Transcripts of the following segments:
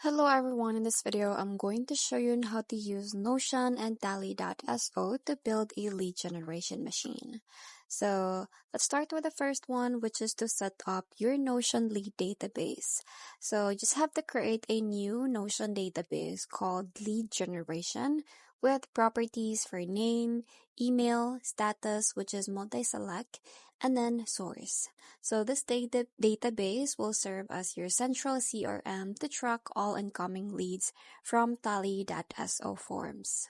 Hello everyone, in this video I'm going to show you how to use Notion and Tally.so to build a lead generation machine. So let's start with the first one, which is to set up your Notion lead database. So you just have to create a new Notion database called lead generation with properties for name, email, status, which is multi-select, and then source. So this database will serve as your central CRM to track all incoming leads from Tally.so forms.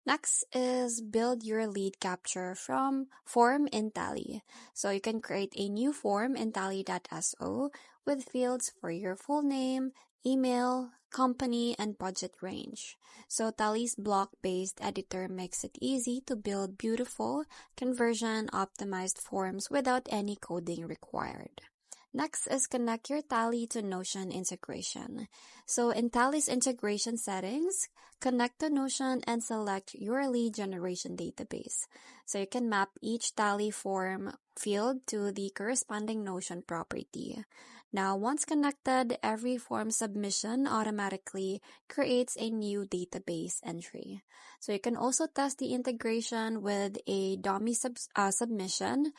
Next is build your lead capture from form in Tally. So you can create a new form in Tally.so with fields for your full name, email, company, and budget range. So Tally's block-based editor makes it easy to build beautiful, conversion-optimized forms without any coding required. Next is connect your Tally to Notion integration. So in Tally's integration settings, connect to Notion and select your lead generation database. So you can map each Tally form field to the corresponding Notion property. Now, once connected, every form submission automatically creates a new database entry. So you can also test the integration with a dummy submission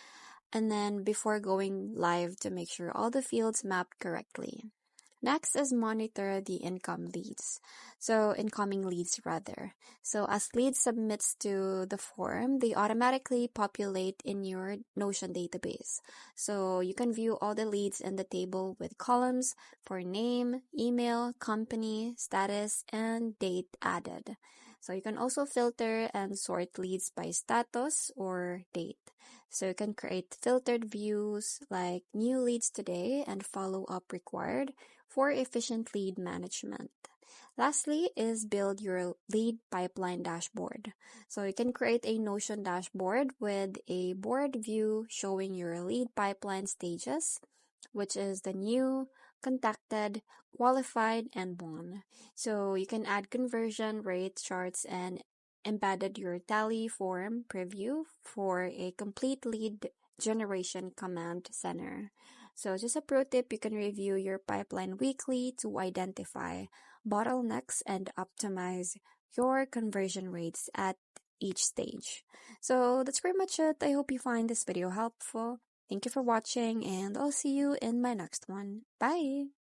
and then before going live to make sure all the fields mapped correctly. Next is monitor the incoming leads. So as leads submits to the form, they automatically populate in your Notion database. So you can view all the leads in the table with columns for name, email, company, status, and date added. So you can also filter and sort leads by status or date. So you can create filtered views like new leads today and follow-up required for efficient lead management. Lastly is build your lead pipeline dashboard. So you can create a Notion dashboard with a board view showing your lead pipeline stages, which is the new, contacted, qualified, and won. So you can add conversion rate charts and embedded your Tally form preview for a complete lead generation command center. So just a pro tip, you can review your pipeline weekly to identify bottlenecks and optimize your conversion rates at each stage. So that's pretty much it. I hope you find this video helpful. Thank you for watching and I'll see you in my next one. Bye!